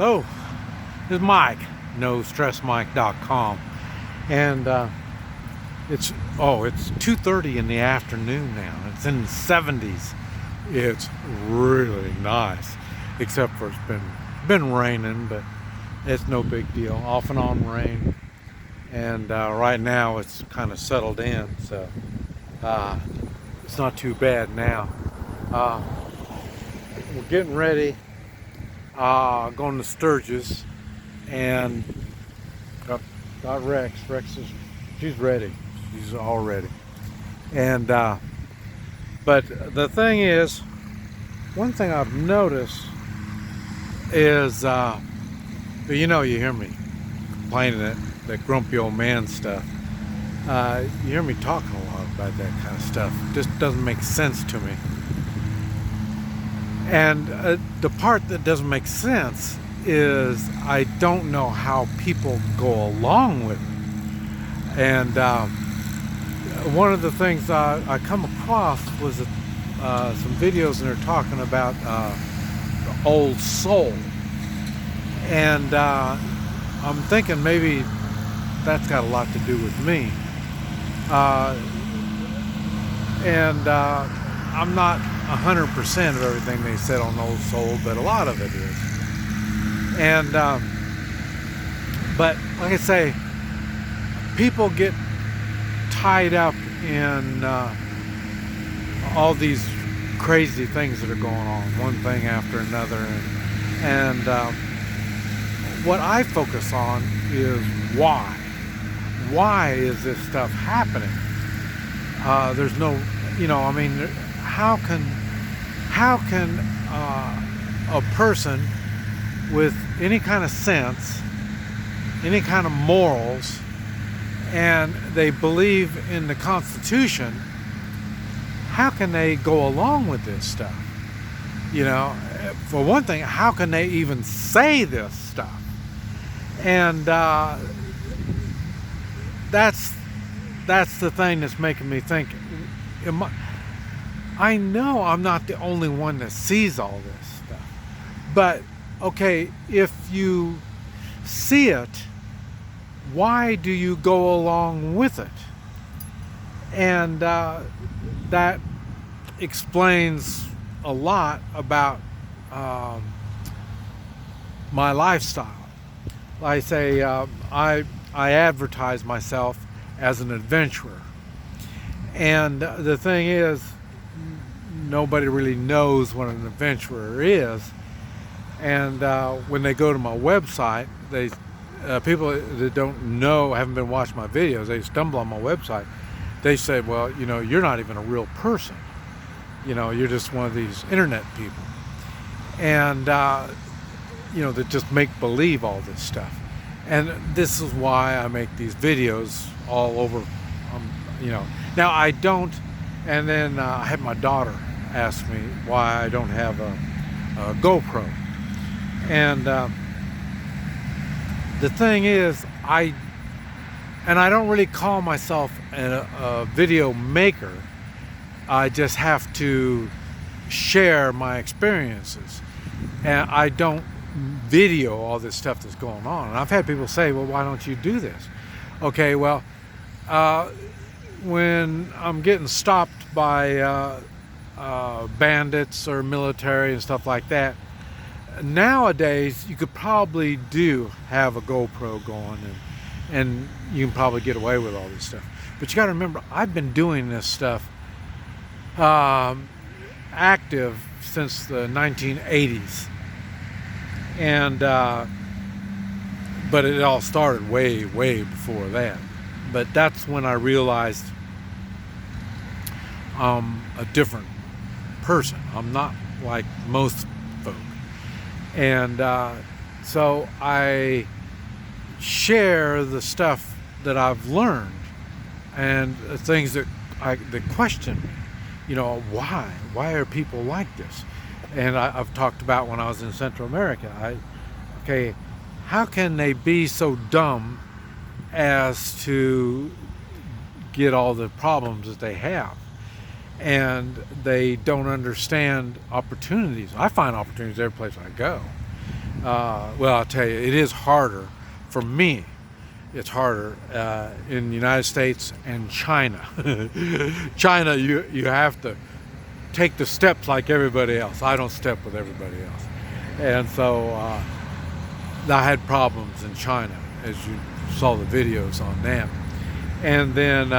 Oh, this is Mike, NoStressMike.com, and it's 2:30 in the afternoon now. It's in the 70s. It's really nice, except for it's been raining, but it's no big deal. Off and on rain, and right now it's kind of settled in, so it's not too bad now. We're getting ready. Going to Sturgis, and got Rex. She's ready. She's all ready. And but the thing is, one thing I've noticed is, you hear me complaining that grumpy old man stuff. You hear me talking a lot about that kind of stuff. It just doesn't make sense to me. And the part that doesn't make sense is I don't know how people go along with it. And one of the things I come across was some videos, and they're talking about Old Soul. And I'm thinking maybe that's got a lot to do with me. I'm not 100% of everything they said on Old Soul, but a lot of it is. And but like I say, people get tied up in all these crazy things that are going on, one thing after another, and what I focus on is why. Why is this stuff happening? There's no, how can a person with any kind of sense, any kind of morals, and they believe in the Constitution, how can they go along with this stuff? For one thing, how can they even say this stuff? And that's the thing that's making me think, I know I'm not the only one that sees all this stuff, but okay, if you see it, why do you go along with it? And that explains a lot about my lifestyle. Like I say, I advertise myself as an adventurer, and the thing is, nobody really knows what an adventurer is. And when they go to my website, people that don't know, haven't been watching my videos, they stumble on my website, they say, well, you're not even a real person. You're just one of these internet people. And, that just make believe all this stuff. And this is why I make these videos all over, Now I don't, and then I had my daughter ask me why I don't have a GoPro. And the thing is, I don't really call myself a video maker. I just have to share my experiences, and I don't video all this stuff that's going on. And I've had people say, well, why don't you do this? Okay, well, when I'm getting stopped by bandits or military and stuff like that, nowadays you could probably have a GoPro going, and you can probably get away with all this stuff. But you got to remember, I've been doing this stuff active since the 1980s, and but it all started way before that. But that's when I realized I'm a different person. I'm not like most folk. And so I share the stuff that I've learned, and things that question me. Why are people like this? And I've talked about when I was in Central America. How can they be so dumb as to get all the problems that they have? And they don't understand opportunities. I find opportunities every place I go. Well, I'll tell you, it is harder for me. It's harder in the United States and China. China, you have to take the steps like everybody else. I don't step with everybody else. And so I had problems in China, as you saw the videos on them. And then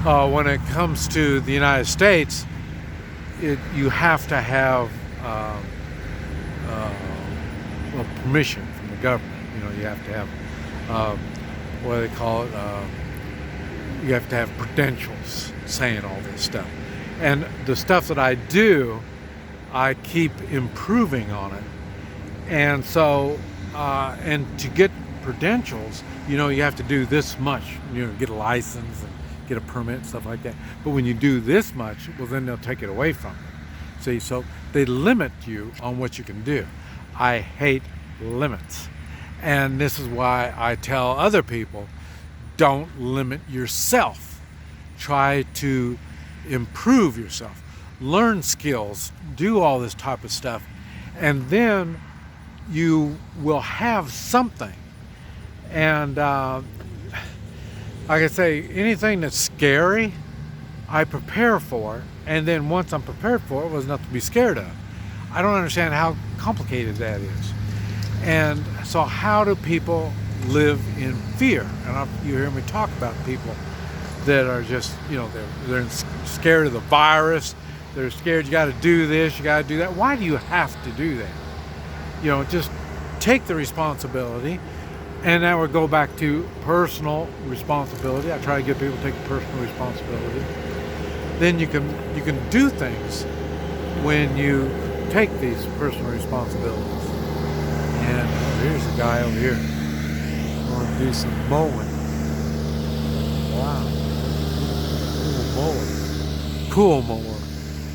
when it comes to the United States, you have to have permission from the government. You have to have what do they call it? You have to have credentials saying all this stuff. And the stuff that I do, I keep improving on it. And so, and to get credentials, you have to do this much. Get a license and get a permit and stuff like that. But when you do this much, well, then they'll take it away from you. See, so they limit you on what you can do. I hate limits. And this is why I tell other people, don't limit yourself. Try to improve yourself. Learn skills. Do all this type of stuff. And then you will have something. And like I say, anything that's scary, I prepare for. And then once I'm prepared for it, there's nothing to be scared of. I don't understand how complicated that is. And so how do people live in fear? And you hear me talk about people that are just, they're scared of the virus. They're scared you got to do this, you got to do that. Why do you have to do that? Just take the responsibility. And now we go back to personal responsibility. I try to get people to take personal responsibility. Then you can do things when you take these personal responsibilities. And here's a guy over here. I want to do some mowing. Wow. Cool mower.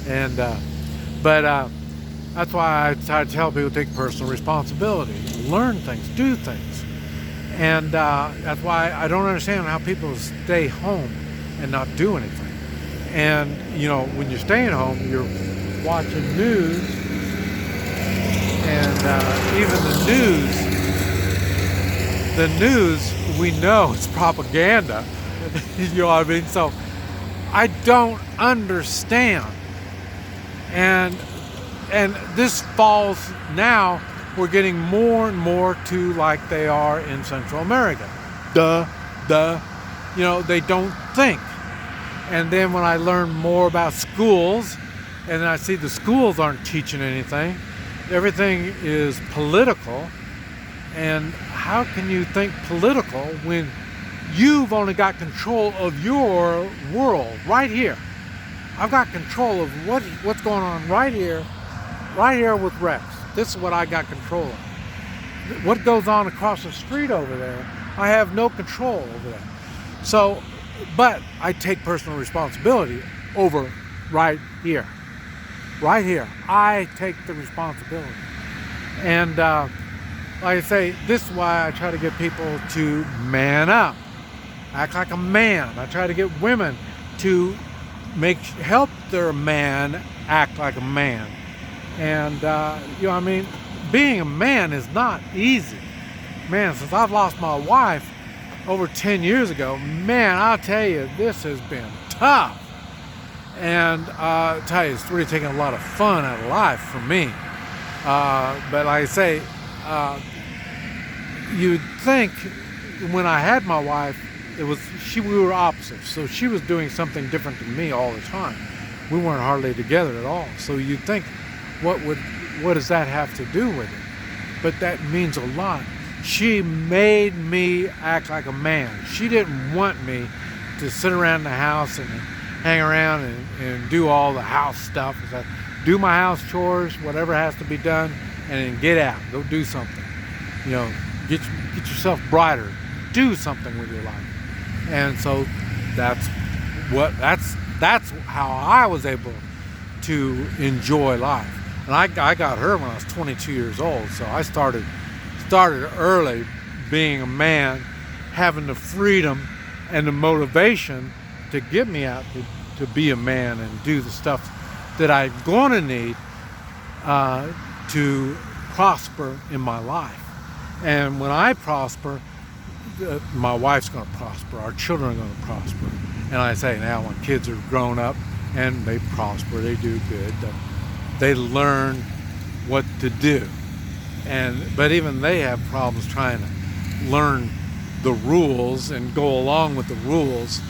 And but that's why I try to tell people to take personal responsibility, learn things, do things. And that's why I don't understand how people stay home and not do anything. And when you're staying home, you're watching news. And even the news, we know it's propaganda. You know what I mean? So I don't understand. And this falls now, we're getting more and more to like they are in Central America. They don't think. And then when I learn more about schools, and I see the schools aren't teaching anything, everything is political. And how can you think political when you've only got control of your world right here? I've got control of what's going on right here with Rex. This is what I got control of. What goes on across the street over there, I have no control over that. So, but I take personal responsibility over right here. Right here. I take the responsibility. And like I say, this is why I try to get people to man up. Act like a man. I try to get women to help their man act like a man. And being a man is not easy. Man, since I've lost my wife over 10 years ago, man, I'll tell you, this has been tough. And I'll tell you, it's really taken a lot of fun out of life for me. But like I say, you'd think when I had my wife, we were opposites. So she was doing something different than me all the time. We weren't hardly together at all. So you'd think, what does that have to do with it? But that means a lot. She made me act like a man. She didn't want me to sit around the house and hang around and do all the house stuff. Do my house chores, whatever has to be done, and then get out. Go do something. Get yourself brighter. Do something with your life. And so that's how I was able to enjoy life. And I got her when I was 22 years old. So I started early being a man, having the freedom and the motivation to get me out to be a man and do the stuff that I'm going to need to prosper in my life. And when I prosper, my wife's going to prosper, our children are going to prosper. And I say now, when kids are grown up and they prosper, they do good, they learn what to do. But even they have problems trying to learn the rules and go along with the rules,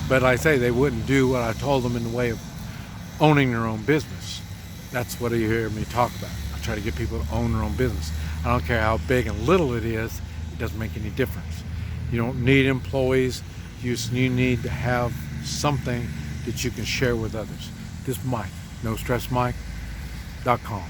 but I say they wouldn't do what I told them in the way of owning their own business. That's what you hear me talk about. I try to get people to own their own business. I don't care how big and little it is, it doesn't make any difference. You don't need employees, you need to have something that you can share with others. This is Mike, NoStressMike.com.